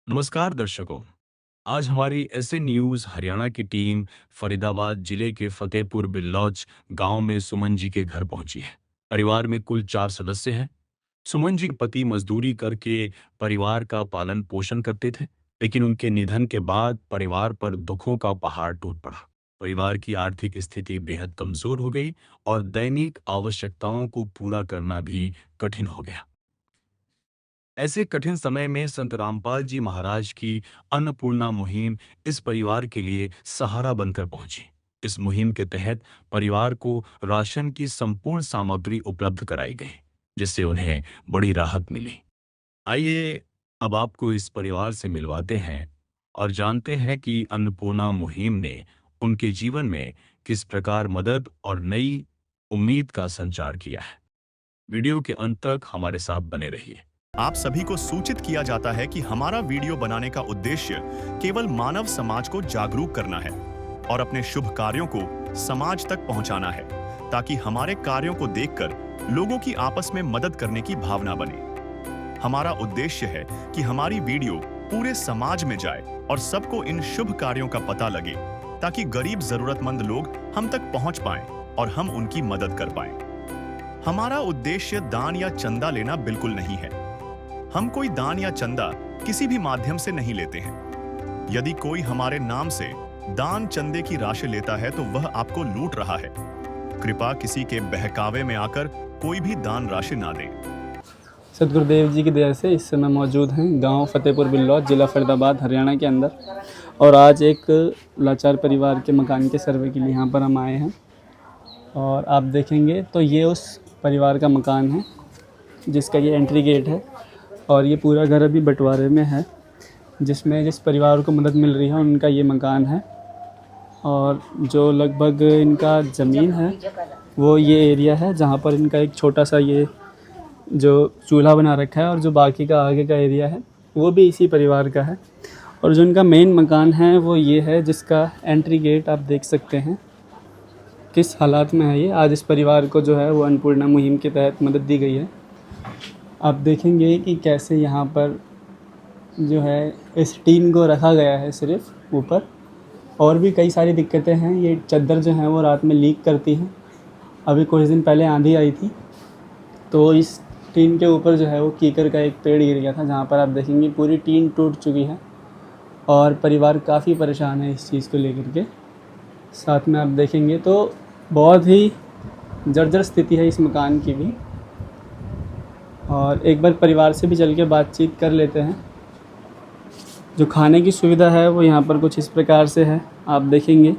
नमस्कार दर्शकों। आज हमारी ऐसे न्यूज़ हरियाणा की टीम फरीदाबाद जिले के फतेहपुर बिल्लौच गांव में सुमन जी के घर पहुंची है। परिवार में कुल 4 सदस्य हैं। सुमन जी के पति मजदूरी करके परिवार का पालन पोषण करते थे, लेकिन उनके निधन के बाद परिवार पर दुखों का पहाड़ टूट पड़ा। परिवार की आर्थिक स्थिति बेहद कमजोर हो गई और दैनिक आवश्यकताओं को पूरा करना भी कठिन हो गया। ऐसे कठिन समय में संत रामपाल जी महाराज की अन्नपूर्णा मुहिम इस परिवार के लिए सहारा बनकर पहुंची। इस मुहिम के तहत परिवार को राशन की संपूर्ण सामग्री उपलब्ध कराई गई, जिससे उन्हें बड़ी राहत मिली। आइए अब आपको इस परिवार से मिलवाते हैं और जानते हैं कि अन्नपूर्णा मुहिम ने उनके जीवन में किस प्रकार मदद और नई उम्मीद का संचार किया है। वीडियो के अंत तक हमारे साथ बने रहिए। आप सभी को सूचित किया जाता है कि हमारा वीडियो बनाने का उद्देश्य केवल मानव समाज को जागरूक करना है और अपने शुभ कार्यों को समाज तक पहुंचाना है, ताकि हमारे कार्यों को देखकर लोगों की आपस में मदद करने की भावना बने। हमारा उद्देश्य है कि हमारी वीडियो पूरे समाज में जाए और सबको इन शुभ कार्यों का पता लगे, ताकि गरीब जरूरतमंद लोग हम तक पहुंच पाएं और हम उनकी मदद कर पाएं। हमारा उद्देश्य दान या चंदा लेना बिल्कुल नहीं है। हम कोई दान या चंदा किसी भी माध्यम से नहीं लेते हैं। यदि कोई हमारे नाम से दान चंदे की राशि लेता है तो वह आपको लूट रहा है। कृपया किसी के बहकावे में आकर कोई भी दान राशि ना दें। सतगुरुदेव जी की दया से इस समय मौजूद हैं गांव फतेहपुर बिल्लौच, जिला फरीदाबाद, हरियाणा के अंदर। और आज एक लाचार परिवार के मकान के सर्वे के लिए यहाँ पर हम आए हैं। और आप देखेंगे तो ये उस परिवार का मकान है जिसका ये एंट्री गेट है, और ये पूरा घर अभी बंटवारे में है, जिसमें जिस परिवार को मदद मिल रही है उनका ये मकान है। और जो लगभग इनका ज़मीन है वो ये एरिया है जहाँ पर इनका एक छोटा सा ये जो चूल्हा बना रखा है, और जो बाकी का आगे का एरिया है वो भी इसी परिवार का है। और जो इनका मेन मकान है वो ये है, जिसका एंट्री गेट आप देख सकते हैं किस हालात में है ये। आज इस परिवार को जो है वो अन्नपूर्णा मुहिम के तहत मदद दी गई है। आप देखेंगे कि कैसे यहाँ पर जो है इस टीन को रखा गया है सिर्फ ऊपर, और भी कई सारी दिक्कतें हैं। ये चद्दर जो है वो रात में लीक करती हैं। अभी कुछ दिन पहले आंधी आई थी तो इस टीन के ऊपर जो है वो कीकर का एक पेड़ गिर गया था, जहाँ पर आप देखेंगे पूरी टीन टूट चुकी है और परिवार काफ़ी परेशान है इस चीज़ को लेकर के। साथ में आप देखेंगे तो बहुत ही जर्जर स्थिति है इस मकान की भी। और एक बार परिवार से भी चल के बातचीत कर लेते हैं। जो खाने की सुविधा है वो यहाँ पर कुछ इस प्रकार से है, आप देखेंगे।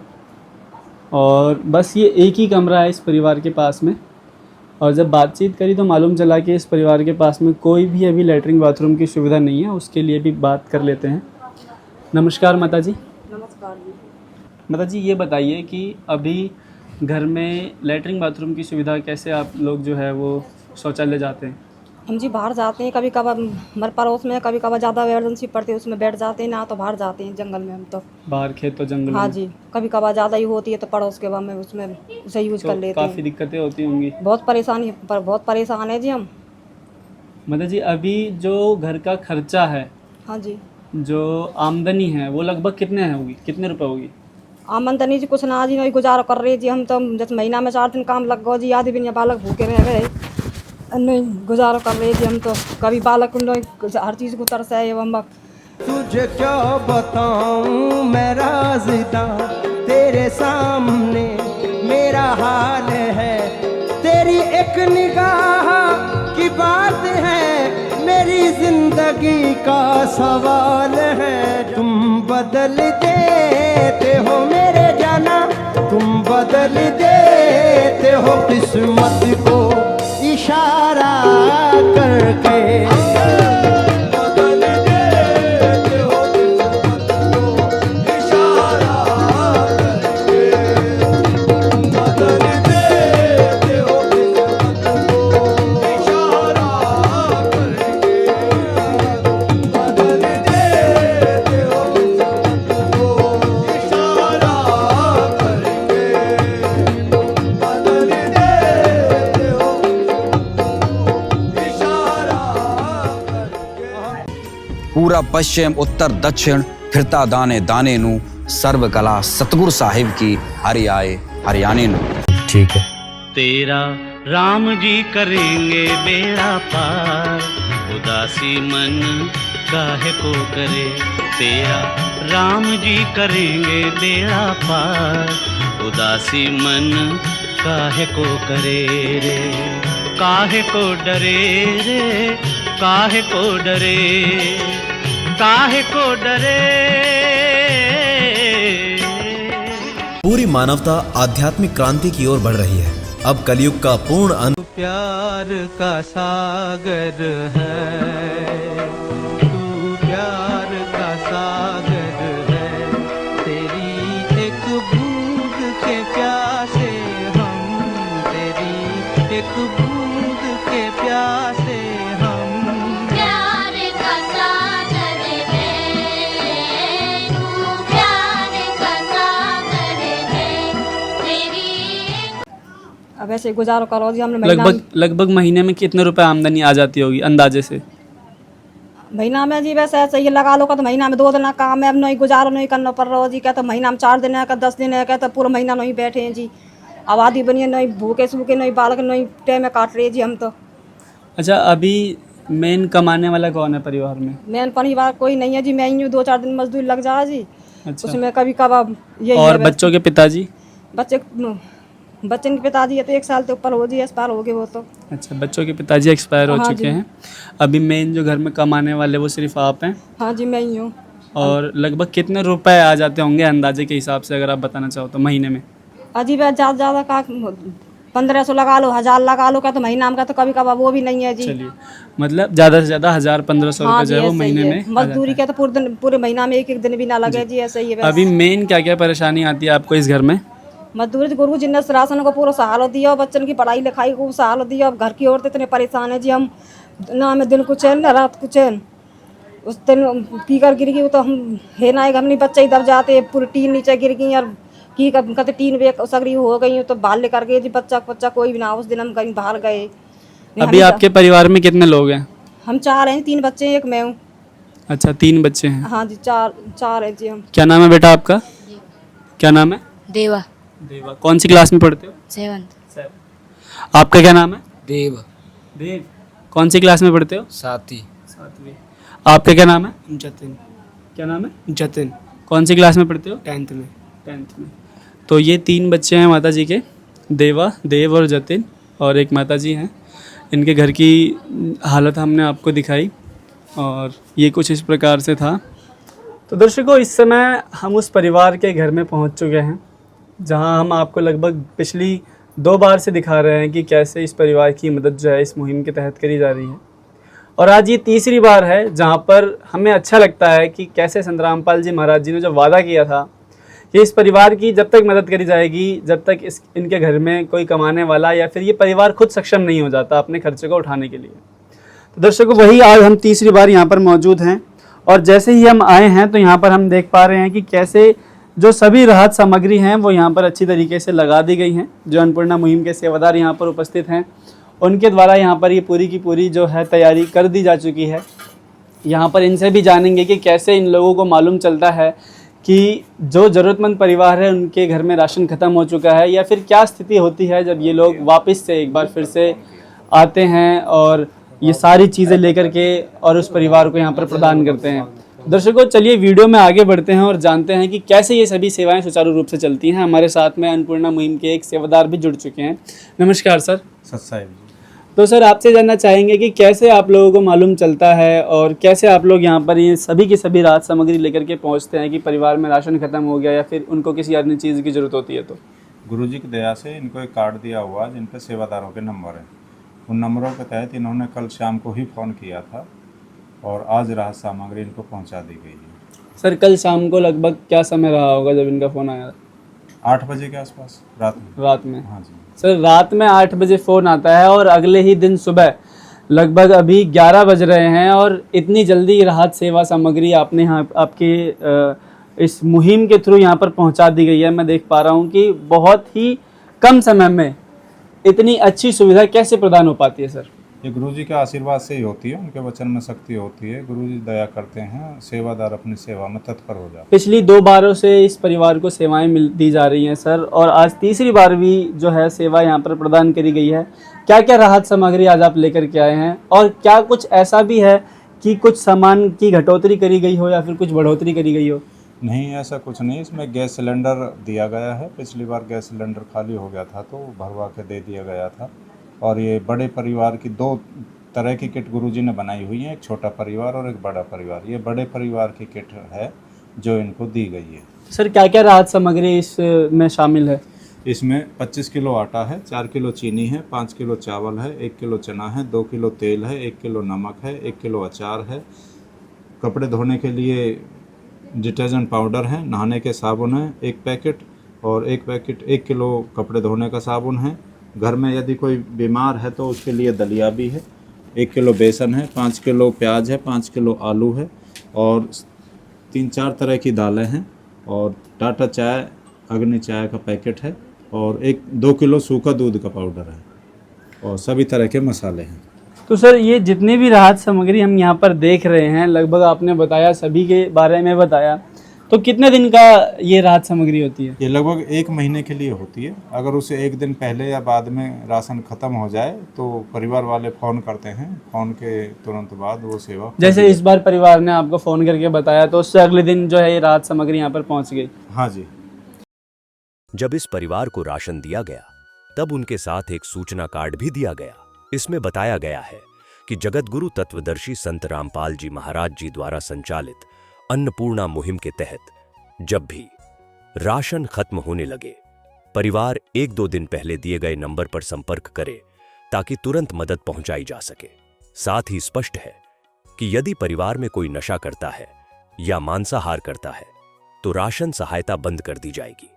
और बस ये एक ही कमरा है इस परिवार के पास में। और जब बातचीत करी तो मालूम चला कि इस परिवार के पास में कोई भी अभी लैट्रिन बाथरूम की सुविधा नहीं है। उसके लिए भी बात कर लेते हैं। नमस्कार माता जी। नमस्कार जी। माता जी, ये बताइए कि अभी घर में लैट्रिन बाथरूम की सुविधा कैसे आप लोग जो है वो शौचालय जाते हैं? हम जी बाहर जाते हैं, कभी कभार हमारे पड़ोस में कभी कभार ज़्यादा इमरजेंसी पड़ती है उसमें बैठ जाते हैं, ना तो बाहर जाते हैं जंगल में हम तो। बाहर खेत तो जंगल हाँ में। जी, कभी कभार ज़्यादा ही होती है तो पड़ोस के बाद में उसमें उसे यूज कर लेते काफ़ी हैं। दिक्कतें होती होंगी। बहुत परेशानी पर बहुत परेशान है जी हम। मतलब जी अभी जो घर का खर्चा है, हाँ जी, जो आमदनी है वो लगभग कितने होगी, कितने रुपए होगी? आमदनी जी कुछ ना जी, नहीं गुजारा कर रहे जी हम तो। जैसे महीना में 4 दिन काम लग गो जी, आधे दिन या बालक भूखे रह गए, नहीं गुजारा कर रहे जी हम तो। कभी बालक हर चीज़ को तरस है एवं तुझे क्या बताऊं मैं राज़िदा, तेरे सामने मेरा हाल है। तेरी एक निगाह की बात है, मेरी जिंदगी का सवाल है। तुम बदल देते हो मेरे जाना, तुम बदल देते हो किस्मत को इशारा करके। पूरब पश्चिम उत्तर दक्षिण फिरता दाने दाने नू सर्व कला सतगुरु साहिब की हरि आए हरियाणे नू। ठीक है। तेरा राम जी करेंगे बेड़ा पार, उदासी मन काहे को करे। तेरा राम जी करेंगे बेड़ा पार, उदासी मन काहे को करे रे। काहे को डरे रे, काहे को डरे, काहे को डरे। पूरी मानवता आध्यात्मिक क्रांति की ओर बढ़ रही है। अब कलयुग का पूर्ण अंत। प्यार का सागर है, तू प्यार का सागर है। तेरी एक बूंद के प्यासे हम, तेरी एक बूंद के प्यासे हम। प्यार का सागर है, तू प्यार का सागर है। तेरी अब ऐसे गुजारो करो जी। हमने महीना लगभग महीने में कितने रुपए आमदनी आ जाती होगी अंदाजे से? महीना में जी वैसे ऐसे ये लगा लो का तो महीना में 2 दिन का काम है। अब नहीं गुजारो नहीं करना पड़ रहा जी। क्या तो महीना में 4 दिन है, क्या 10 दिन है, क्या तो पूरा महीना नहीं बैठे हैं जी। आबादी बनी है, नहीं भूखे सूखे, नहीं बालक, नहीं टाइम में काट रहे जी हम तो। अच्छा, अभी मेन कमाने वाला कौन है परिवार में? मेन परिवार कोई नहीं है जी। मैं ही हूँ, 2-4 दिन मजदूरी लग जाए जी। अच्छा। उसमें कभी कभार यही और है बस। बच्चों के पिताजी? बच्चन के पिताजी है तो 1 साल के ऊपर हो जी, एक्सपायर हो गए वो तो। अच्छा, बच्चों के पिताजी एक्सपायर हो हाँ चुके जी। हैं। अभी मेन जो घर में कमाने वाले वो सिर्फ आप हैं। हाँ जी, मैं ही हूँ। और लगभग कितने रुपए आ जाते होंगे अंदाजे के हिसाब से, अगर आप बताना चाहो तो, महीने में? अजीब है, ज़्यादा का 1500 लगा लो, 1000 लगा लो, क्या तो महीना में का तो कभी कभार वो भी नहीं है जी। चलिए, मतलब ज़्यादा से ज़्यादा 1000-1500 हाँ रुपये जी, जो है वो ऐसे ही महीने है। में आ मजदूरी जाता क्या तो पूरे महीना में एक दिन भी ना लगे जी, ऐसे ही है है। बस। अभी मेन क्या क्या परेशानी आती है आपको इस घर में? मजदूरी गुरु जी ने राशन को पूरा सहारा दिया, बच्चन की पढ़ाई लिखाई को सहारा दिया। अब घर की औरतें इतने परेशान है जी। हम ना हमें दिन को चैन ना रात को चैन। उस दिन पीकर गिर गई तो हम है ना, घर नहीं बच्चे ही दब जाते, पूरी टीन नीचे गिर गई और की कहते टीन बेक सगरी हो गई तो बाहर लेकर गए जी। बच्चा कोई भी ना। उस दिन हम कहीं बाहर गए। अभी आपके परिवार में कितने लोग हैं? हम 4 हैं, 3 बच्चे हैं, एक मैं हूँ। अच्छा, 3 बच्चे हैं। हाँ जी, 4 हैं जी हम। क्या नाम है बेटा आपका? क्या नाम है? देवा देवा। कौन सी क्लास में पढ़ते हो? 7th। आपका क्या नाम है? देव देव। कौन सी क्लास में पढ़ते हो? 7वीं। 7वीं। आपका क्या नाम है? जतिन। क्या नाम है? जतिन। कौन सी क्लास में पढ़ते हो? 10th में। 10th में। तो ये 3 बच्चे हैं माता जी के, देवा, देव और जतिन, और एक माता जी हैं। इनके घर की हालत हमने आपको दिखाई और ये कुछ इस प्रकार से था। तो दर्शकों, इस समय हम उस परिवार के घर में पहुंच चुके हैं जहां हम आपको लगभग पिछली 2 बार से दिखा रहे हैं कि कैसे इस परिवार की मदद जो है इस मुहिम के तहत करी जा रही है। और आज ये तीसरी बार है जहां पर हमें अच्छा लगता है कि कैसे संत रामपाल जी महाराज जी ने जो वादा किया था कि इस परिवार की जब तक मदद करी जाएगी, जब तक इनके घर में कोई कमाने वाला या फिर ये परिवार खुद सक्षम नहीं हो जाता अपने खर्चे को उठाने के लिए। तो दर्शकों, वही आज हम तीसरी बार यहाँ पर मौजूद हैं और जैसे ही हम आए हैं तो यहाँ पर हम देख पा रहे हैं कि कैसे जो सभी राहत सामग्री हैं वो यहाँ पर अच्छी तरीके से लगा दी गई हैं। जो अन्नपूर्णा मुहिम के सेवादार यहाँ पर उपस्थित हैं उनके द्वारा यहाँ पर ये पूरी की पूरी जो है तैयारी कर दी जा चुकी है। यहाँ पर इनसे भी जानेंगे कि कैसे इन लोगों को मालूम चलता है कि जो ज़रूरतमंद परिवार है उनके घर में राशन ख़त्म हो चुका है या फिर क्या स्थिति होती है जब ये लोग वापस से एक बार फिर से आते हैं और ये सारी चीज़ें लेकर के और उस परिवार को यहाँ पर प्रदान करते हैं। दर्शकों, चलिए वीडियो में आगे बढ़ते हैं और जानते हैं कि कैसे ये सभी सेवाएं सुचारू रूप से चलती हैं। हमारे साथ में अन्नपूर्णा मुहिम के एक सेवादार भी जुड़ चुके हैं। नमस्कार सर। सत्साहिब। तो सर, आपसे जानना चाहेंगे कि कैसे आप लोगों को मालूम चलता है और कैसे आप लोग यहाँ पर ये सभी की सभी राहत सामग्री लेकर के पहुँचते हैं कि परिवार में राशन खत्म हो गया या फिर उनको किसी अन्य चीज़ की ज़रूरत होती है। तो गुरुजी की दया से इनको एक कार्ड दिया हुआ जिन पे सेवादारों के नंबर हैं। उन नंबरों के तहत इन्होंने कल शाम को ही फ़ोन किया था और आज राहत सामग्री इनको पहुँचा दी गई है। सर, कल शाम को लगभग क्या समय रहा होगा जब इनका फ़ोन आया? 8 बजे के आसपास रात में। हाँ जी सर, रात में 8 बजे फ़ोन आता है और अगले ही दिन सुबह लगभग अभी 11 बज रहे हैं और इतनी जल्दी राहत सेवा सामग्री आपने यहाँ आपके इस मुहिम के थ्रू यहाँ पर पहुँचा दी गई है। मैं देख पा रहा हूँ कि बहुत ही कम समय में इतनी अच्छी सुविधा कैसे प्रदान हो पाती है सर? ये गुरुजी के आशीर्वाद से ही होती है, उनके वचन में शक्ति होती है। गुरुजी दया करते हैं, सेवादार अपनी सेवा में तत्पर हो जाते हैं। पिछली 2 बारों से इस परिवार को सेवाएं दी जा रही हैं सर, और आज तीसरी बार भी जो है सेवा यहाँ पर प्रदान करी गई है। क्या क्या राहत सामग्री आज आप लेकर के आए हैं, और क्या कुछ ऐसा भी है कि कुछ सामान की घटोतरी करी गई हो या फिर कुछ बढ़ोतरी करी गई हो? नहीं, ऐसा कुछ नहीं। इसमें गैस सिलेंडर दिया गया है। पिछली बार गैस सिलेंडर खाली हो गया था तो भरवा के दे दिया गया था। और ये बड़े परिवार की 2 तरह की किट गुरुजी ने बनाई हुई है, एक छोटा परिवार और एक बड़ा परिवार। ये बड़े परिवार की किट है जो इनको दी गई है। सर क्या क्या राहत सामग्री इसमें शामिल है? इसमें 25 किलो आटा है, 4 किलो चीनी है, 5 किलो चावल है, 1 किलो चना है, 2 किलो तेल है, 1 किलो नमक है, 1 किलो अचार है, कपड़े धोने के लिए डिटर्जेंट पाउडर है, नहाने के साबुन है 1 पैकेट, और 1 पैकेट 1 किलो कपड़े धोने का साबुन है। घर में यदि कोई बीमार है तो उसके लिए दलिया भी है, 1 किलो बेसन है, 5 किलो प्याज है, 5 किलो आलू है, और 3-4 तरह की दालें हैं, और टाटा चाय अग्नि चाय का पैकेट है, और 2 किलो सूखा दूध का पाउडर है, और सभी तरह के मसाले हैं। तो सर ये जितनी भी राहत सामग्री हम यहाँ पर देख रहे हैं, लगभग आपने बताया, सभी के बारे में बताया, तो कितने दिन का ये राहत सामग्री होती है? ये लगभग 1 महीने के लिए होती है। अगर उसे 1 दिन पहले या बाद में राशन खत्म हो जाए तो परिवार वाले फ़ोन करते हैं, फ़ोन के तुरंत बाद वो सेवा। जैसे इस बार परिवार ने आपको फ़ोन करके बताया तो उससे अगले दिन जो है ये राहत सामग्री यहाँ पर पहुँच गई? हाँ जी। जब इस परिवार को राशन दिया गया तब उनके साथ एक सूचना कार्ड भी दिया गया। इसमें बताया गया है कि जगतगुरु तत्वदर्शी संत रामपाल जी महाराज जी द्वारा संचालित अन्नपूर्णा मुहिम के तहत जब भी राशन खत्म होने लगे, परिवार 1-2 दिन पहले दिए गए नंबर पर संपर्क करे ताकि तुरंत मदद पहुंचाई जा सके। साथ ही स्पष्ट है कि यदि परिवार में कोई नशा करता है या मांसाहार करता है तो राशन सहायता बंद कर दी जाएगी।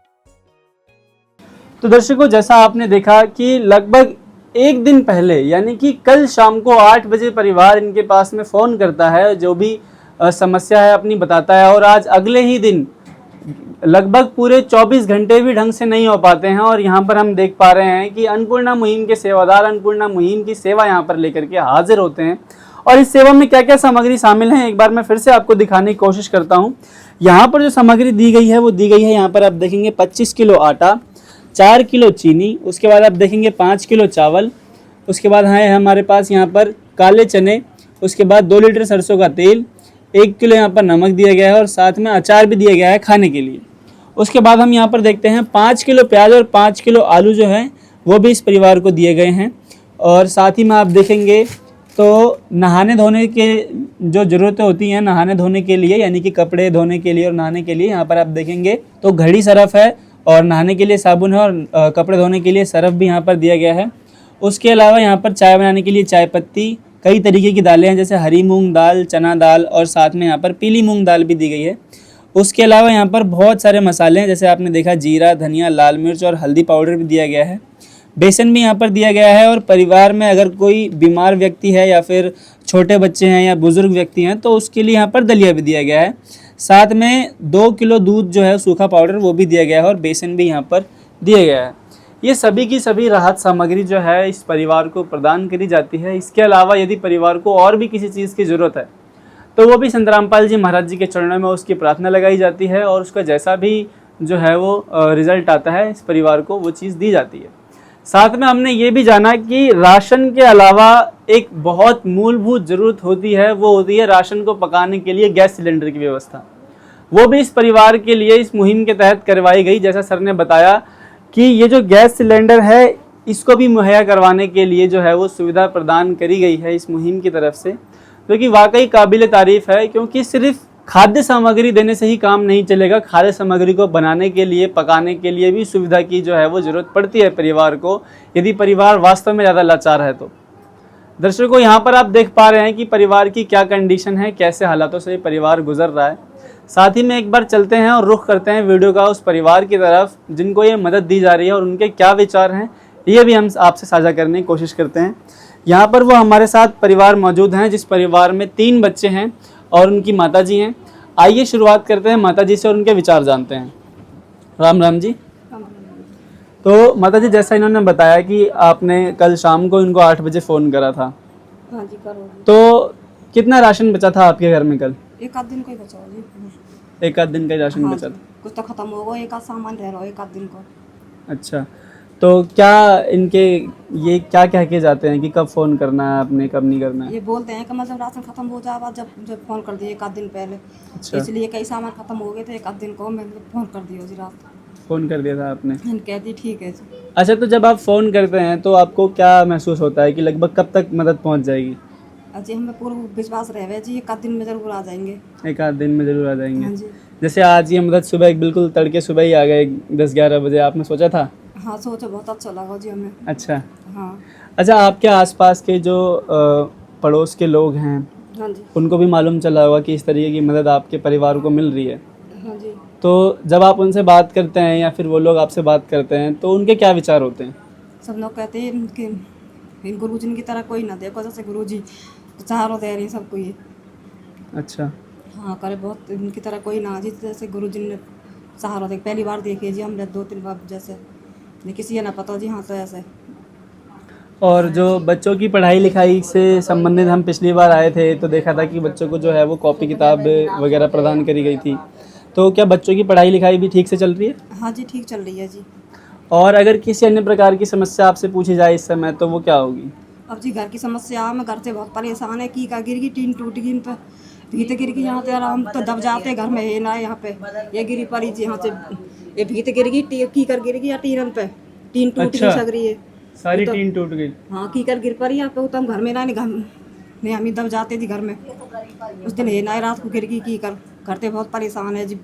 तो दर्शकों, जैसा आपने देखा कि लगभग 1 दिन पहले यानी कि कल शाम को 8 बजे परिवार इनके पास में फ़ोन करता है, जो भी समस्या है अपनी बताता है, और आज अगले ही दिन लगभग पूरे 24 घंटे भी ढंग से नहीं हो पाते हैं। और यहाँ पर हम देख पा रहे हैं कि अन्नपूर्णा मुहिम के सेवादार अन्नपूर्णा मुहिम की सेवा यहाँ पर लेकर के हाजिर होते हैं। और इस सेवा में क्या क्या सामग्री शामिल है, एक बार मैं फिर से आपको दिखाने की कोशिश करता हूँ। यहाँ पर जो सामग्री दी गई है वो दी गई है, यहाँ पर आप देखेंगे 25 किलो आटा, 4 किलो चीनी, उसके बाद आप देखेंगे 5 किलो चावल, उसके बाद है हमारे पास यहाँ पर काले चने, उसके बाद 2 लीटर सरसों का तेल, 1 किलो यहाँ पर नमक दिया गया है, और साथ में अचार भी दिया गया है खाने के लिए। उसके बाद हम यहाँ पर देखते हैं 5 किलो प्याज और 5 किलो आलू जो है वो भी इस परिवार को दिए गए हैं। और साथ ही में आप देखेंगे तो नहाने धोने के जो ज़रूरतें होती हैं नहाने धोने के लिए, यानी कि कपड़े धोने के लिए और नहाने के लिए, यहाँ पर आप देखेंगे तो घड़ी सरफ है, और नहाने के लिए साबुन है, और कपड़े धोने के लिए सरफ भी यहाँ पर दिया गया है। उसके अलावा यहाँ पर चाय बनाने के लिए चाय पत्ती, कई तरीके की दालें हैं जैसे हरी मूंग दाल, चना दाल, और साथ में यहाँ पर पीली मूंग दाल भी दी गई है। उसके अलावा यहाँ पर बहुत सारे मसाले हैं, जैसे आपने देखा जीरा, धनिया, लाल मिर्च और हल्दी पाउडर भी दिया गया है। बेसन भी यहाँ पर दिया गया है, और परिवार में अगर कोई बीमार व्यक्ति है या फिर छोटे बच्चे हैं या बुज़ुर्ग व्यक्ति हैं तो उसके लिए यहाँ पर दलिया भी दिया गया है। साथ में 2 किलो दूध जो है सूखा पाउडर वो भी दिया गया है, और बेसन भी यहाँ पर दिया गया है। ये सभी की सभी राहत सामग्री जो है इस परिवार को प्रदान करी जाती है। इसके अलावा यदि परिवार को और भी किसी चीज़ की ज़रूरत है तो वो भी संत रामपाल जी महाराज जी के चरणों में उसकी प्रार्थना लगाई जाती है, और उसका जैसा भी जो है वो रिज़ल्ट आता है इस परिवार को वो चीज़ दी जाती है। साथ में हमने ये भी जाना कि राशन के अलावा एक बहुत मूलभूत ज़रूरत होती है, वो होती है राशन को पकाने के लिए गैस सिलेंडर की व्यवस्था। वो भी इस परिवार के लिए इस मुहिम के तहत करवाई गई। जैसा सर ने बताया कि ये जो गैस सिलेंडर है इसको भी मुहैया करवाने के लिए जो है वो सुविधा प्रदान करी गई है इस मुहिम की तरफ से, जो कि वाकई काबिल तारीफ़ है, क्योंकि सिर्फ खाद्य सामग्री देने से ही काम नहीं चलेगा। खाद्य सामग्री को बनाने के लिए, पकाने के लिए भी सुविधा की जो है वो ज़रूरत पड़ती है परिवार को, यदि परिवार वास्तव में ज़्यादा लाचार है तो। दर्शकों, यहाँ पर आप देख पा रहे हैं कि परिवार की क्या कंडीशन है, कैसे हालातों से परिवार गुजर रहा है। साथ ही में एक बार चलते हैं और रुख करते हैं वीडियो का उस परिवार की तरफ जिनको ये मदद दी जा रही है, और उनके क्या विचार हैं ये भी हम आपसे साझा करने की कोशिश करते हैं। यहाँ पर वो हमारे साथ परिवार मौजूद हैं जिस परिवार में 3 बच्चे हैं और उनकी माताजी हैं। आइए शुरुआत करते हैं माताजी से और उनके विचार जानते हैं। राम राम जी। तो माताजी, जैसा इन्होंने बताया कि आपने कल शाम को इनको 8 बजे फ़ोन करा था, हाँ जी करोगी। तो कितना राशन बचा था आपके घर में कल? एक आध दिन का ही बचा जी। एक आध दिन का ही राशन हाँ बचा जी, था। कुछ तो खत्म होगा, एक आध सामान रह रहा हो एक आध दिन का। अच्छा, तो क्या इनके ये क्या कह के जाते हैं कि कब फ़ोन करना है आपने, कब नहीं करना है? ये बोलते हैं कि मतलब राशन खत्म हो जाएगा जब जब फ़ोन कर दिए एक आध दिन पहले। अच्छा। इसलिए कई सामान खत्म हो गए थे, एक आध दिन को मैं फ़ोन कर दिया जी रात। फ़ोन कर दिया था आपने? मैंने कह दी ठीक है जी। अच्छा, तो जब आप फ़ोन करते हैं तो आपको क्या महसूस होता है कि लगभग कब तक मदद पहुंच जाएगी? अजी हमें पूरा विश्वास रहे जी एक आध दिन में ज़रूर आ जाएंगे। एक आध दिन में ज़रूर आ हाँ जाएंगे। जी। जैसे आज ये मदद सुबह बिल्कुल तड़के सुबह ही आ गए 10-11 बजे, आपने सोचा था? हाँ सोचो, बहुत अच्छा लगा जी हमें। अच्छा। हाँ। अच्छा, आपके आसपास के जो पड़ोस के लोग हैं हाँ जी। उनको भी मालूम चला होगा कि इस तरीके की मदद आपके परिवार को मिल रही है, हाँ जी। तो जब आप उनसे बात करते हैं या फिर वो लोग आपसे बात करते हैं तो उनके क्या विचार होते हैं? सब लोग कहते हैं कि इन गुरुजी की तरह कोई ना देखो, जैसे गुरुजी सहारा दे रही हैं सबको ये। अच्छा। हाँ करे, बहुत इनकी तरह कोई ना जी, जैसे गुरुजी ने सहारा दे। पहली बार देखिए जी हमने 2-3 बार जैसे, नहीं किसी ये ना पता जी। हाँ तो ऐसे। और जो बच्चों की पढ़ाई लिखाई से संबंधित हम पिछली बार आए थे तो देखा था कि बच्चों को जो है वो कॉपी किताब वगैरह प्रदान करी गई थी, तो क्या बच्चों की पढ़ाई लिखाई भी ठीक से चल रही है? हाँ जी ठीक चल रही है जी। और अगर किसी अन्य प्रकार की समस्या आपसे पूछी जाए इस समय तो वो क्या होगी? अब जी घर की समस्या, मैं घर से बहुत परेशान है। की का गिर गई, टीन टूट गई, तो भीत गिर गई। यहाँ से हम तो दब जाते घर में, है ना यहाँ पे ये गिरी पड़ी जी। यहाँ से ये भीत गिर गई, की कर गिर गई या टीन पे, टीन टूट गई सगरी है सारी तो, टीन टूट गई। हाँ की कर गिर पड़ी यहाँ पे, तो हम घर में ना नहीं, घर नहीं हम ही दब जाते जी घर में। उस दिन है ना रात को गिर गई की कर, घर से बहुत परेशान है जी।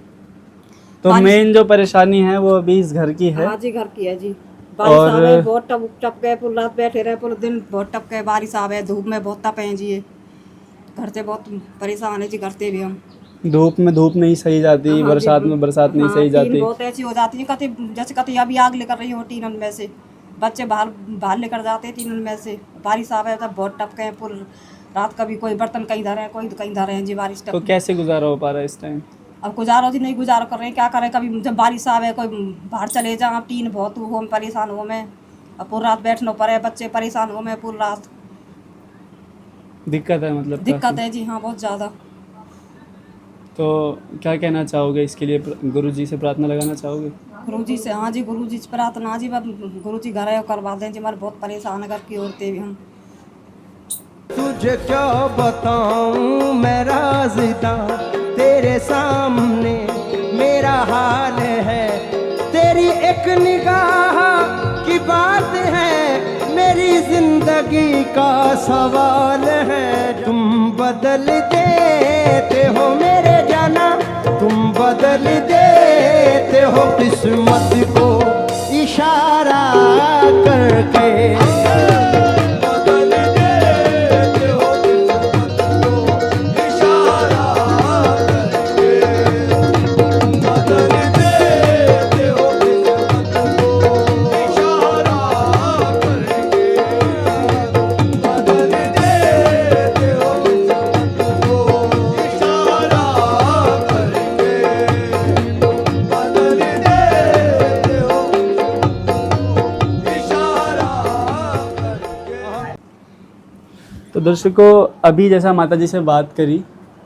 तो मेन जो परेशानी है वो अभी इस घर की है? हाँ जी घर की है जी। बारिश आवे, बहुत टप गए, पूरी रात बैठे रहे, पूरे दिन बहुत टप गए। बारिश आवे, धूप में बहुत तपे जी। ये घर से बहुत परेशान है जी, घर से भी हम। धूप में धूप नहीं सही जाती, हाँ, बरसात में बरसात नहीं सही जाती, बहुत ऐसी हो जाती है। कति जैसे कति अभी आग लेकर रही हो टीनन में से, बच्चे बाहर लेकर जाते हैं टीनन में से। बारिश आवे तब बहुत टप गए, पूरी रात कभी कोई बर्तन कहीं धरे हैं, कोई कहीं धरे हैं जी। बारिश तो कैसे गुजारा हो पा रहा है इस टाइम? अब गुजारो जी नहीं गुजारा कर रहे हैं, क्या करें। कभी जब बारिश आवे कोई बाहर चले जाए, टीन बहुत हो में परेशान हो में, अब पूरी रात बैठना पड़े, बच्चे परेशान हो में पूरी रात। दिक्कत है, मतलब दिक्कत है जी हाँ बहुत ज़्यादा। तो क्या कहना चाहोगे इसके लिए? गुरुजी से प्रार्थना लगाना चाहोगे? गुरुजी से? हाँ जी गुरुजी से प्रार्थना जी, गुरुजी घर है करवा दें जी। हमारे बहुत परेशान है घर की औरतें भी हम। तुझे क्या बताऊं मैं राज़दा, तेरे सामने मेरा हाल है। तेरी एक निगाह की बात है, मेरी जिंदगी का सवाल है। तुम बदल देते हो मेरे जाना, तुम बदल देते हो किस्मत को इशारा करके। तो दर्शकों, अभी जैसा माता जी से बात करी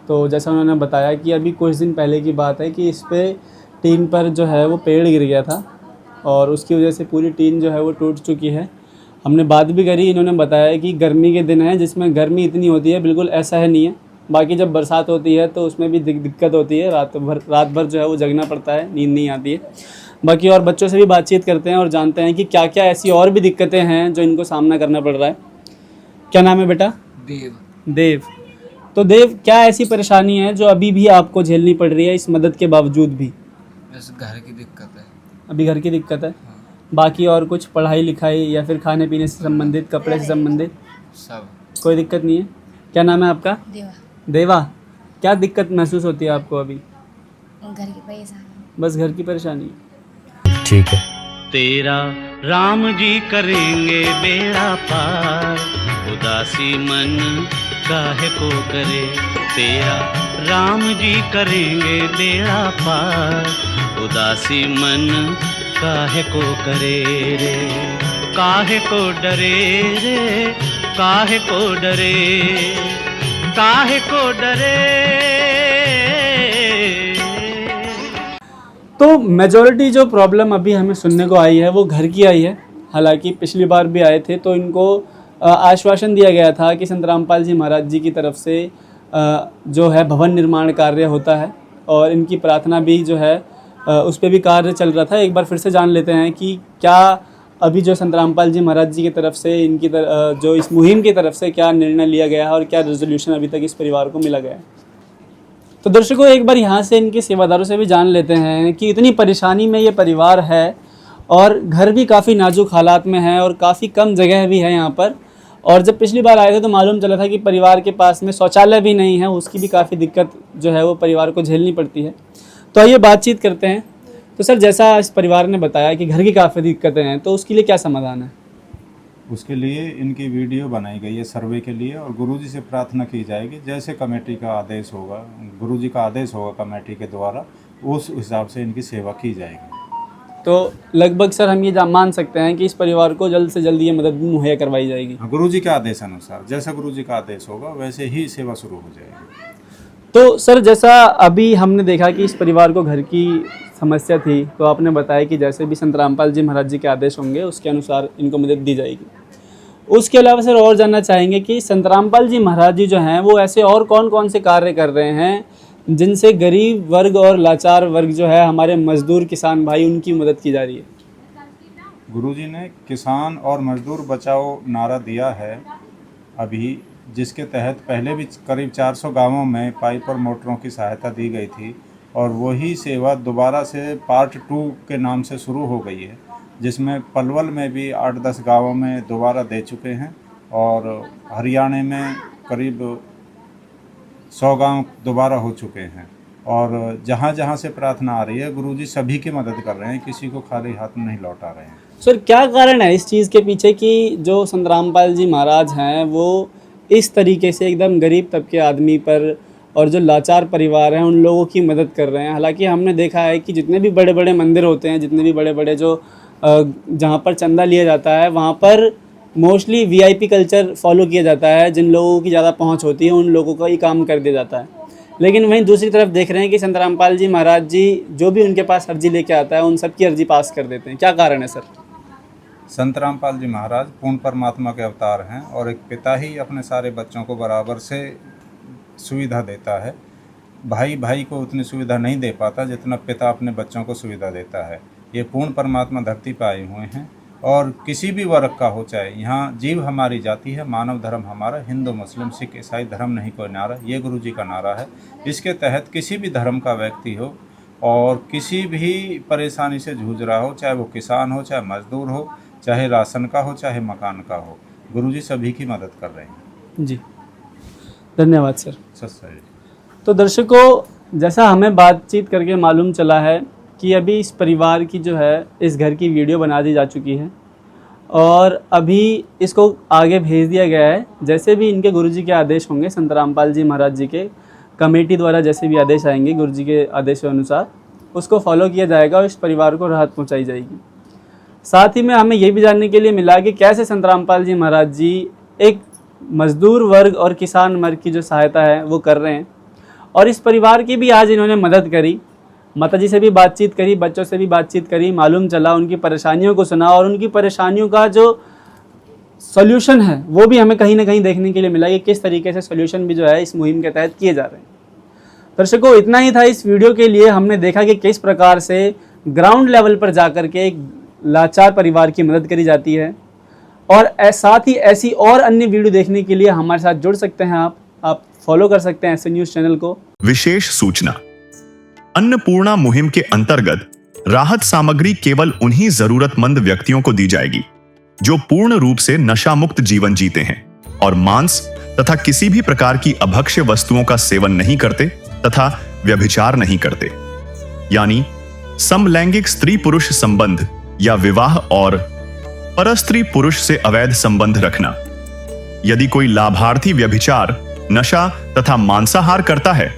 तो जैसा उन्होंने बताया कि अभी कुछ दिन पहले की बात है कि इस पे टीन पर जो है वो पेड़ गिर गया था और उसकी वजह से पूरी टीन जो है वो टूट चुकी है। हमने बात भी करी, इन्होंने बताया कि गर्मी के दिन है जिसमें गर्मी इतनी होती है, बिल्कुल ऐसा है नहीं है। बाकी जब बरसात होती है तो उसमें भी दिक्कत होती है, रात भर जो है वो जगना पड़ता है, नींद नहीं आती है। बाकी और बच्चों से भी बातचीत करते हैं और जानते हैं कि क्या क्या ऐसी और भी दिक्कतें हैं जो इनको सामना करना पड़ रहा है। क्या नाम है बेटा? देव। तो देव, क्या ऐसी परेशानी है जो अभी भी आपको झेलनी पड़ रही है इस मदद के बावजूद भी? बस घर की दिक्कत है। अभी घर की दिक्कत है? हाँ। बाकी और कुछ पढ़ाई लिखाई या फिर खाने पीने से संबंधित, कपड़े से संबंधित सब कोई दिक्कत नहीं है? क्या नाम है आपका? देवा। देवा, क्या दिक्कत महसूस होती है आपको अभी? घर की परेशानी। बस घर की परेशानी? ठीक है। तेरा राम जी करेंगे बेड़ा पार, उदासी मन काहे को करे। तेरा राम जी करेंगे बेड़ा पार, उदासी मन काहे को करे रे। काहे को डरे रे, काहे को डरे, काहे को डरे। तो मेजॉरिटी जो प्रॉब्लम अभी हमें सुनने को आई है वो घर की आई है। हालांकि पिछली बार भी आए थे तो इनको आश्वासन दिया गया था कि संत रामपाल जी महाराज जी की तरफ से जो है भवन निर्माण कार्य होता है और इनकी प्रार्थना भी जो है उस पर भी कार्य चल रहा था। एक बार फिर से जान लेते हैं कि क्या अभी जो संत रामपाल जी महाराज जी की तरफ से इनकी जो इस मुहिम की तरफ से क्या निर्णय लिया गया है और क्या रेजोल्यूशन अभी तक इस परिवार को मिला गया है। तो दर्शकों एक बार यहाँ से इनके सेवादारों से भी जान लेते हैं कि इतनी परेशानी में ये परिवार है और घर भी काफ़ी नाजुक हालात में है और काफ़ी कम जगह भी है यहाँ पर। और जब पिछली बार आए थे तो मालूम चला था कि परिवार के पास में शौचालय भी नहीं है, उसकी भी काफ़ी दिक्कत जो है वो परिवार को झेलनी पड़ती है। तो आइए बातचीत करते हैं। तो सर जैसा इस परिवार ने बताया कि घर की काफ़ी दिक्कतें हैं, तो उसके लिए क्या समाधान है? उसके लिए इनकी वीडियो बनाई गई है सर्वे के लिए और गुरुजी से प्रार्थना की जाएगी, जैसे कमेटी का आदेश होगा, गुरुजी का आदेश होगा कमेटी के द्वारा, उस हिसाब से इनकी सेवा की जाएगी। तो लगभग सर हम ये मान सकते हैं कि इस परिवार को जल्द से जल्द ये मदद भी मुहैया करवाई जाएगी। गुरुजी के आदेश अनुसार, जैसा गुरुजी का आदेश होगा वैसे ही सेवा शुरू हो जाएगी। तो सर जैसा अभी हमने देखा कि इस परिवार को घर की समस्या थी, तो आपने बताया कि जैसे भी संत रामपाल जी महाराज जी के आदेश होंगे उसके अनुसार इनको मदद दी जाएगी। उसके अलावा सर और जानना चाहेंगे कि संत रामपाल जी महाराज जी जो हैं वो ऐसे और कौन कौन से कार्य कर रहे हैं जिनसे गरीब वर्ग और लाचार वर्ग जो है हमारे मजदूर किसान भाई उनकी मदद की जा रही है? गुरुजी ने किसान और मजदूर बचाओ नारा दिया है अभी, जिसके तहत पहले भी करीब 400 गांवों में पाइप और मोटरों की सहायता दी गई थी और वही सेवा दोबारा से पार्ट 2 के नाम से शुरू हो गई है, जिसमें पलवल में भी 8-10 गांवों में दोबारा दे चुके हैं और हरियाणा में करीब 100 गांव दोबारा हो चुके हैं। और जहाँ जहाँ से प्रार्थना आ रही है गुरुजी सभी की मदद कर रहे हैं, किसी को खाली हाथ नहीं लौटा रहे हैं। सर क्या कारण है इस चीज़ के पीछे कि जो संत रामपाल जी महाराज हैं वो इस तरीके से एकदम गरीब तबके आदमी पर और जो लाचार परिवार हैं उन लोगों की मदद कर रहे हैं? हालांकि हमने देखा है कि जितने भी बड़े बड़े मंदिर होते हैं, जितने भी बड़े बड़े जो जहाँ पर चंदा लिया जाता है वहाँ पर मोस्टली वीआईपी कल्चर फॉलो किया जाता है। जिन लोगों की ज़्यादा पहुँच होती है उन लोगों का ही काम कर दिया जाता है। लेकिन वहीं दूसरी तरफ देख रहे हैं कि संत रामपाल जी महाराज जी जो भी उनके पास अर्जी लेके आता है उन सब की अर्जी पास कर देते हैं। क्या कारण है सर? संत रामपाल जी महाराज पूर्ण परमात्मा के अवतार हैं और एक पिता ही अपने सारे बच्चों को बराबर से सुविधा देता है। भाई भाई को उतनी सुविधा नहीं दे पाता जितना पिता अपने बच्चों को सुविधा देता है। ये पूर्ण परमात्मा धरती पर आए हुए हैं और किसी भी वर्ग का हो, चाहे यहाँ जीव हमारी जाति है, मानव धर्म हमारा, हिंदू मुस्लिम सिख ईसाई धर्म नहीं कोई नारा, ये गुरुजी का नारा है। इसके तहत किसी भी धर्म का व्यक्ति हो और किसी भी परेशानी से जूझ रहा हो, चाहे वो किसान हो, चाहे मजदूर हो, चाहे राशन का हो, चाहे मकान का हो, गुरुजी सभी की मदद कर रहे हैं। जी धन्यवाद सर। सही। तो दर्शकों जैसा हमें बातचीत करके मालूम चला है कि अभी इस परिवार की जो है इस घर की वीडियो बना दी जा चुकी है और अभी इसको आगे भेज दिया गया है। जैसे भी इनके गुरुजी के आदेश होंगे, संत रामपाल जी महाराज जी के कमेटी द्वारा जैसे भी आदेश आएंगे गुरुजी के आदेश के अनुसार उसको फॉलो किया जाएगा और इस परिवार को राहत पहुंचाई जाएगी। साथ ही में हमें ये भी जानने के लिए मिला कि कैसे संत रामपाल जी महाराज जी एक मजदूर वर्ग और किसान वर्ग की जो सहायता है वो कर रहे हैं और इस परिवार की भी आज इन्होंने मदद करी। माताजी से भी बातचीत करी, बच्चों से भी बातचीत करी, मालूम चला, उनकी परेशानियों को सुना और उनकी परेशानियों का जो सॉल्यूशन है वो भी हमें कहीं ना कहीं देखने के लिए मिला कि किस तरीके से सॉल्यूशन भी जो है इस मुहिम के तहत किए जा रहे हैं। दर्शकों इतना ही था इस वीडियो के लिए। हमने देखा कि किस प्रकार से ग्राउंड लेवल पर जाकर के एक लाचार परिवार की मदद करी जाती है और साथ ही ऐसी और अन्य वीडियो देखने के लिए हमारे साथ जुड़ सकते हैं। आप फॉलो कर सकते हैं ऐसे न्यूज़ चैनल को। विशेष सूचना, अन्नपूर्णा मुहिम के अंतर्गत राहत सामग्री केवल उन्हीं जरूरतमंद व्यक्तियों को दी जाएगी जो पूर्ण रूप से नशा मुक्त जीवन जीते हैं और मांस तथा किसी भी प्रकार की अभक्ष्य वस्तुओं का सेवन नहीं करते तथा व्यभिचार नहीं करते, यानी समलैंगिक स्त्री पुरुष संबंध या विवाह और परस्त्री पुरुष से अवैध संबंध रखना। यदि कोई लाभार्थी व्यभिचार, नशा तथा मांसाहार करता है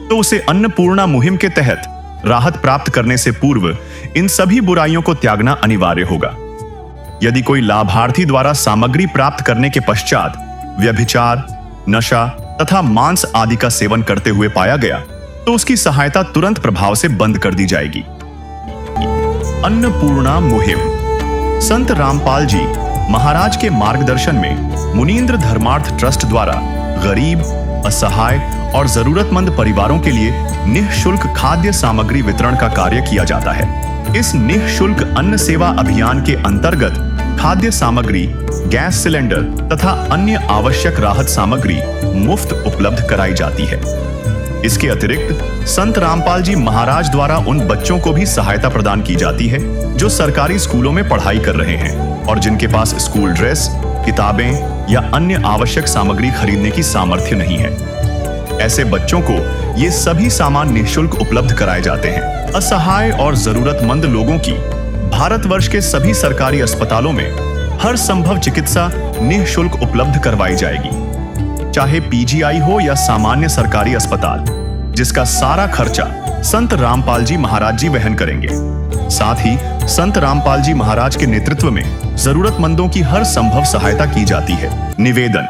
तो उसे अन्नपूर्णा मुहिम के तहत राहत प्राप्त करने से पूर्व इन सभी बुराइयों को त्यागना अनिवार्य होगा। यदि कोई लाभार्थी द्वारा सामग्री प्राप्त करने के पश्चात व्यभिचार, नशा तथा मांस आदि का सेवन करते हुए पाया गया तो उसकी सहायता तुरंत प्रभाव से बंद कर दी जाएगी। अन्नपूर्णा मुहिम। संत रामपाल जी महाराज के मार्गदर्शन में मुनींद्र धर्मार्थ ट्रस्ट द्वारा गरीब, असहाय और जरूरतमंद परिवारों के लिए निःशुल्क खाद्य सामग्री वितरण का कार्य किया जाता है। इस निःशुल्क अन्न सेवा अभियान के अंतर्गत खाद्य सामग्री, गैस सिलेंडर तथा अन्य आवश्यक राहत सामग्री मुफ्त उपलब्ध कराई जाती है। इसके अतिरिक्त संत रामपाल जी महाराज द्वारा उन बच्चों को भी सहायता प्रदान की जाती है जो सरकारी स्कूलों में पढ़ाई कर रहे हैं और जिनके पास स्कूल ड्रेस, किताबें या अन्य आवश्यक सामग्री खरीदने की सामर्थ्य नहीं है। ऐसे बच्चों को ये सभी सामान निःशुल्क उपलब्ध कराए जाते हैं। असहाय और जरूरतमंद लोगों की भारतवर्ष के सभी सरकारी अस्पतालों में हर संभव चिकित्सा निःशुल्क उपलब्ध करवाई जाएगी, चाहे पीजीआई हो या सामान्य सरकारी अस्पताल, जिसका सारा खर्चा संत रामपाल जी महाराज जी वहन करेंगे। साथ ही संत रामपाल जी महाराज के नेतृत्व में जरूरतमंदों की हर संभव सहायता की जाती है। निवेदन।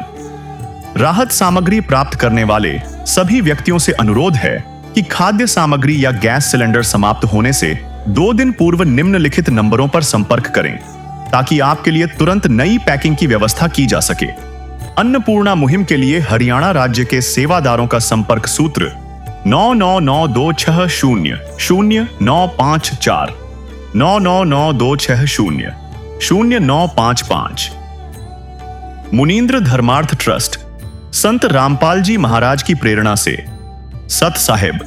राहत सामग्री प्राप्त करने वाले सभी व्यक्तियों से अनुरोध है कि खाद्य सामग्री या गैस सिलेंडर समाप्त होने से 2 दिन पूर्व निम्नलिखित नंबरों पर संपर्क करें ताकि आपके लिए तुरंत नई पैकिंग की व्यवस्था की जा सके। अन्नपूर्णा मुहिम के लिए हरियाणा राज्य के सेवादारों का संपर्क सूत्र 9992600954 9992600955। मुनींद्र धर्मार्थ ट्रस्ट संत रामपाल जी महाराज की प्रेरणा से सत साहिब